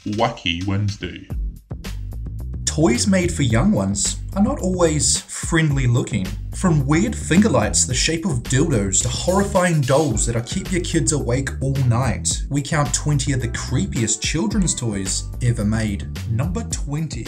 Wacky Wednesday. Toys made for young ones are not always friendly looking. From weird finger lights the shape of dildos to horrifying dolls that'll keep your kids awake all night, we count 20 of the creepiest children's toys ever made. Number 20.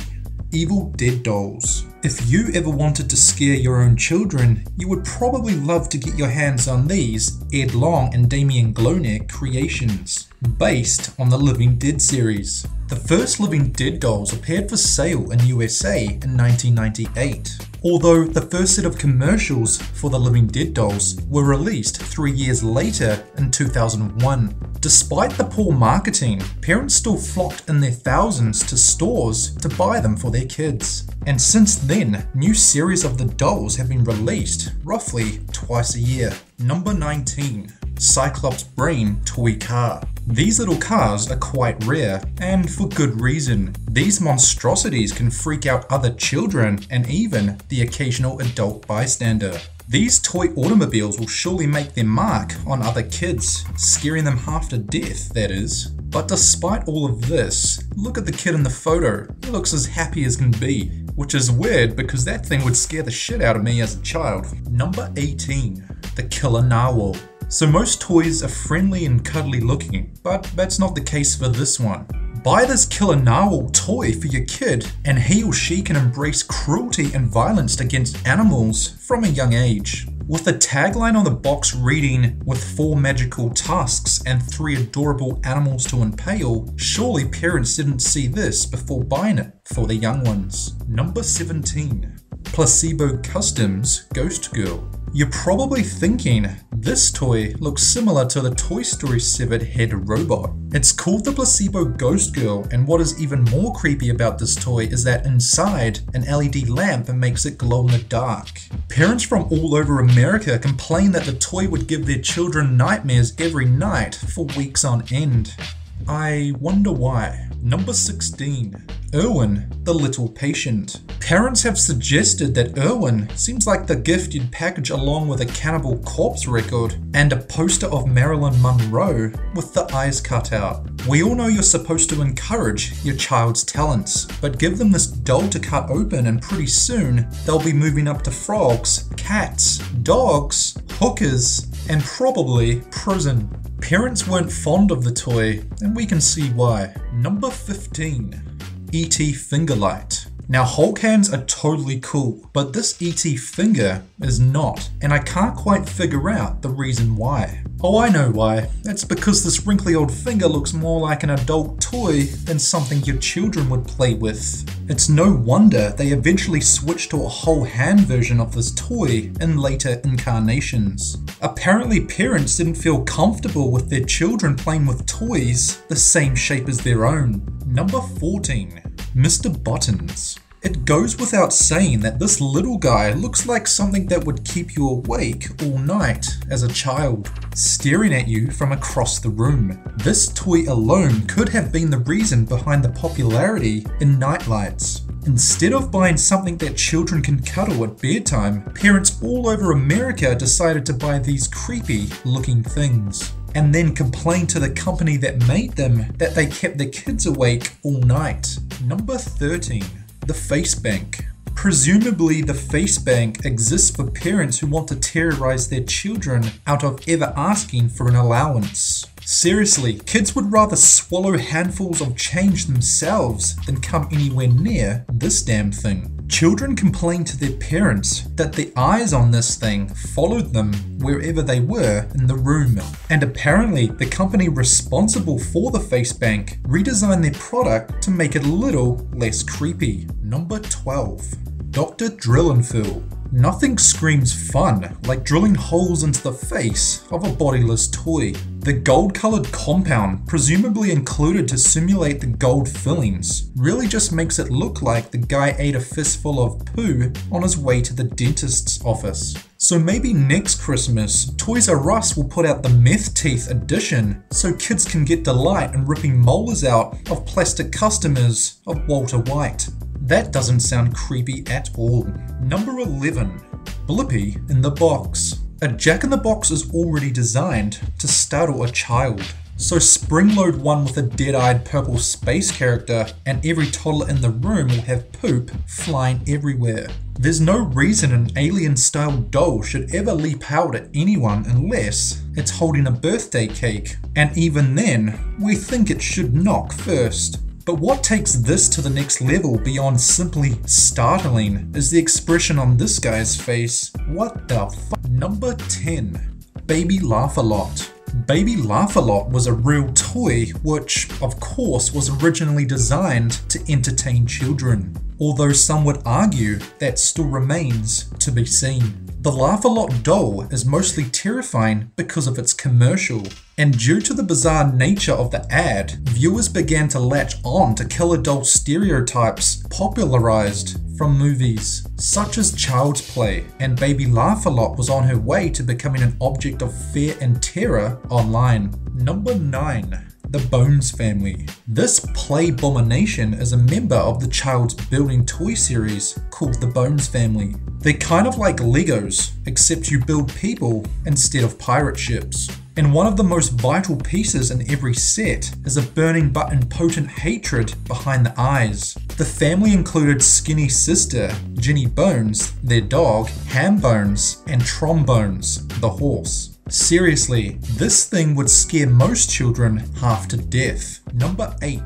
Evil Dead Dolls. If you ever wanted to scare your own children, you would probably love to get your hands on these Ed Long and Damien Gloneck creations, based on the Living Dead series. The first Living Dead dolls appeared for sale in USA in 1998, although the first set of commercials for the Living Dead dolls were released 3 years later in 2001. Despite the poor marketing, parents still flocked in their thousands to stores to buy them for their kids. And since then, new series of the dolls have been released roughly twice a year. Number 19. Cyclops Brain Toy Car. These little cars are quite rare, and for good reason. These monstrosities can freak out other children and even the occasional adult bystander. These toy automobiles will surely make their mark on other kids, scaring them half to death, that is. But despite all of this, look at the kid in the photo. He looks as happy as can be, which is weird because that thing would scare the shit out of me as a child. Number 18. The Killer Narwhal. So most toys are friendly and cuddly looking, but that's not the case for this one. Buy this Killer Narwhal toy for your kid and he or she can embrace cruelty and violence against animals from a young age. With the tagline on the box reading, "with 4 magical tusks and 3 adorable animals to impale," surely parents didn't see this before buying it for the young ones. Number 17. PLASTEBO Customs Ghost Girl. You're probably thinking, this toy looks similar to the Toy Story severed head robot. It's called the PLASTEBO Ghost Girl, and what is even more creepy about this toy is that inside, an LED lamp makes it glow in the dark. Parents from all over America complain that the toy would give their children nightmares every night for weeks on end. I wonder why. Number 16. ERWIN, the Little Patient. Parents have suggested that ERWIN seems like the gift you'd package along with a Cannibal Corpse record and a poster of Marilyn Monroe with the eyes cut out. We all know you're supposed to encourage your child's talents, but give them this doll to cut open and pretty soon they'll be moving up to frogs, cats, dogs, hookers, and probably prison. Parents weren't fond of the toy, and we can see why. Number 15. E.T. Fingerlight. Now Hulk hands are totally cool, but this E.T. finger is not, and I can't quite figure out the reason why. Oh, I know why. It's because this wrinkly old finger looks more like an adult toy than something your children would play with. It's no wonder they eventually switched to a whole hand version of this toy in later incarnations. Apparently parents didn't feel comfortable with their children playing with toys the same shape as their own. Number 14. Mr. Buttons. It goes without saying that this little guy looks like something that would keep you awake all night as a child, staring at you from across the room. This toy alone could have been the reason behind the popularity in nightlights. Instead of buying something that children can cuddle at bedtime, parents all over America decided to buy these creepy looking things, and then complained to the company that made them that they kept the kids awake all night. Number 13. The Face Bank. Presumably the face bank exists for parents who want to terrorize their children out of ever asking for an allowance. Seriously, kids would rather swallow handfuls of change themselves than come anywhere near this damn thing. Children complained to their parents that the eyes on this thing followed them wherever they were in the room. And apparently the company responsible for the face bank redesigned their product to make it a little less creepy. Number 12. Dr. Drill and Fill. Nothing screams fun like drilling holes into the face of a bodiless toy. The gold-colored compound, presumably included to simulate the gold fillings, really just makes it look like the guy ate a fistful of poo on his way to the dentist's office. So maybe next Christmas, Toys R Us will put out the Meth Teeth edition so kids can get delight in ripping molars out of plastic customers of Walter White. That doesn't sound creepy at all. Number 11. Blippi in the Box. A Jack-in-the-Box is already designed to startle a child. So spring-load one with a dead-eyed purple space character and every toddler in the room will have poop flying everywhere. There's no reason an alien-style doll should ever leap out at anyone unless it's holding a birthday cake, and even then, we think it should knock first. But what takes this to the next level beyond simply startling is the expression on this guy's face. What the fuck? Number 10. Baby Laugh-A-Lot. Baby Laugh-A-Lot was a real toy which, of course, was originally designed to entertain children. Although some would argue that still remains to be seen. The Laugh-A-Lot doll is mostly terrifying because of its commercial, and due to the bizarre nature of the ad, viewers began to latch on to killer doll stereotypes popularized from movies such as Child's Play, and Baby Laugh-A-Lot was on her way to becoming an object of fear and terror online. Number 9. The Bones family. This play-bomination is a member of the Child's Building toy series called the Bones family. They're kind of like Legos, except you build people instead of pirate ships. And one of the most vital pieces in every set is a burning but impotent hatred behind the eyes. The family included Skinny Sister, Ginny Bones, their dog, Ham Bones, and Trombones, the horse. Seriously, this thing would scare most children half to death. Number 8.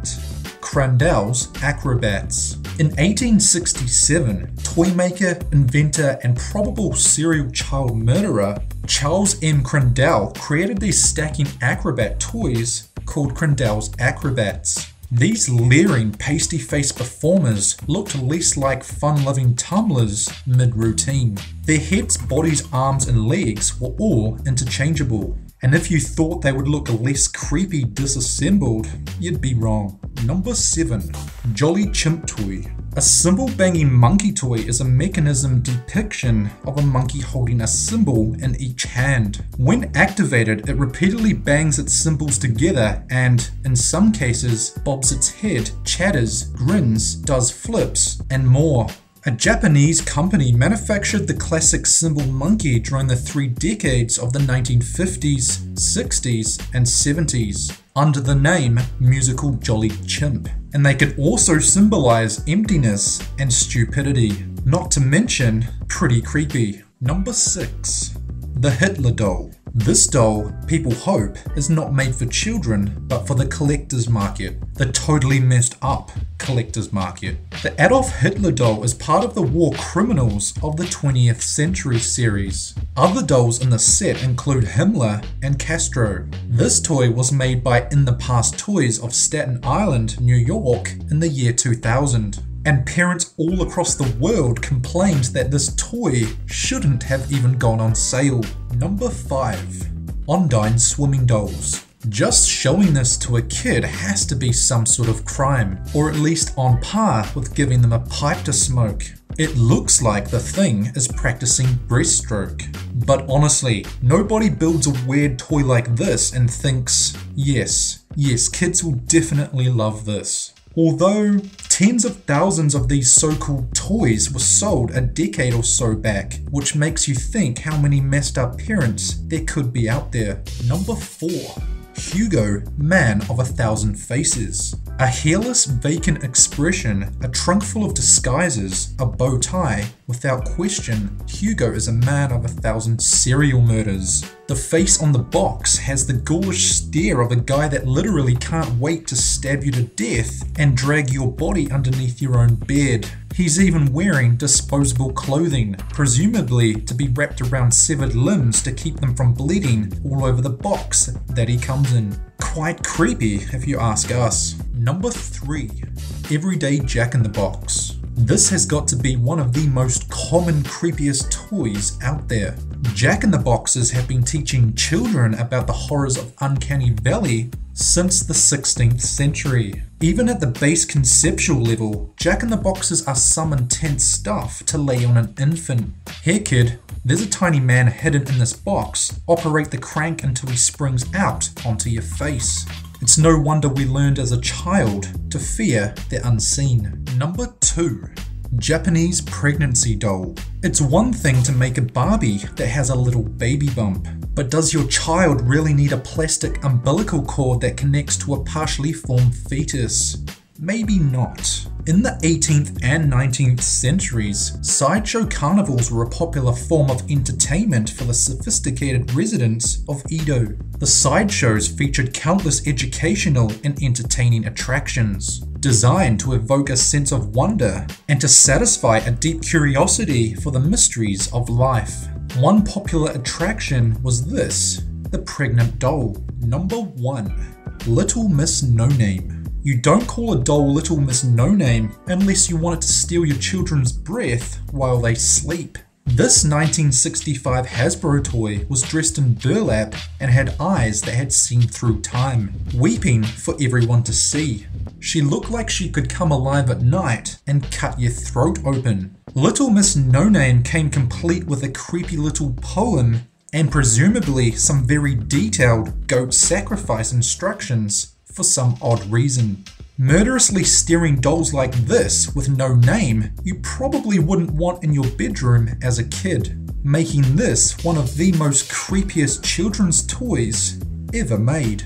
CRANDALL'S ACROBATS. In 1867, toymaker, inventor, and probable serial child murderer Charles M. Crandall created these stacking acrobat toys called CRANDALL'S ACROBATS. These leering, pasty-faced performers looked less like fun-loving tumblers mid-routine. Their heads, bodies, arms, and legs were all interchangeable. And if you thought they would look less creepy disassembled, you'd be wrong. Number 7. Jolly Chimp Toy. A cymbal-banging monkey toy is a mechanism depiction of a monkey holding a cymbal in each hand. When activated, it repeatedly bangs its cymbals together and, in some cases, bobs its head, chatters, grins, does flips, and more. A Japanese company manufactured the classic cymbal monkey during the 3 decades of the 1950s, 60s, and 70s under the name Musical Jolly Chimp. And they could also symbolize emptiness and stupidity. Not to mention, pretty creepy. Number 6. The Hitler doll. This doll, people hope, is not made for children, but for the collector's market. The totally messed up collector's market. The Adolf Hitler doll is part of the war criminals of the 20th century series. Other dolls in the set include Himmler and Castro. This toy was made by In the Past Toys of Staten Island, New York in the year 2000. And parents all across the world complained that this toy shouldn't have even gone on sale. Number 5. ONDINE swimming dolls. Just showing this to a kid has to be some sort of crime, or at least on par with giving them a pipe to smoke. It looks like the thing is practicing breaststroke. But honestly, nobody builds a weird toy like this and thinks, yes, kids will definitely love this. Although, tens of thousands of these so-called toys were sold a decade or so back, which makes you think how many messed up parents there could be out there. Number 4. Hugo, Man of 1,000 Faces. A hairless, vacant expression, a trunk full of disguises, a bow tie. Without question, Hugo is a man of 1,000 serial murders. The face on the box has the ghoulish stare of a guy that literally can't wait to stab you to death and drag your body underneath your own bed. He's even wearing disposable clothing, presumably to be wrapped around severed limbs to keep them from bleeding all over the box that he comes in. Quite creepy if you ask us. Number 3. Everyday Jack-in-the-Box. This has got to be one of the most common creepiest toys out there. Jack-in-the-Boxes have been teaching children about the horrors of Uncanny Valley since the 16th century. Even at the base conceptual level, Jack-in-the-Boxes are some intense stuff to lay on an infant. Here kid, there's a tiny man hidden in this box. Operate the crank until he springs out onto your face. It's no wonder we learned as a child to fear the unseen. Number 2. Japanese pregnancy doll. It's one thing to make a Barbie that has a little baby bump, but does your child really need a plastic umbilical cord that connects to a partially formed fetus? Maybe not. In the 18th and 19th centuries, sideshow carnivals were a popular form of entertainment for the sophisticated residents of Edo. The sideshows featured countless educational and entertaining attractions, designed to evoke a sense of wonder and to satisfy a deep curiosity for the mysteries of life. One popular attraction was this, the pregnant doll. Number 1. Little Miss No Name. You don't call a doll Little Miss No Name unless you want it to steal your children's breath while they sleep. This 1965 Hasbro toy was dressed in burlap and had eyes that had seen through time, weeping for everyone to see. She looked like she could come alive at night and cut your throat open. Little Miss No Name came complete with a creepy little poem and presumably some very detailed goat sacrifice instructions for some odd reason. Murderously staring dolls like this with no name you probably wouldn't want in your bedroom as a kid, making this one of the most creepiest children's toys ever made.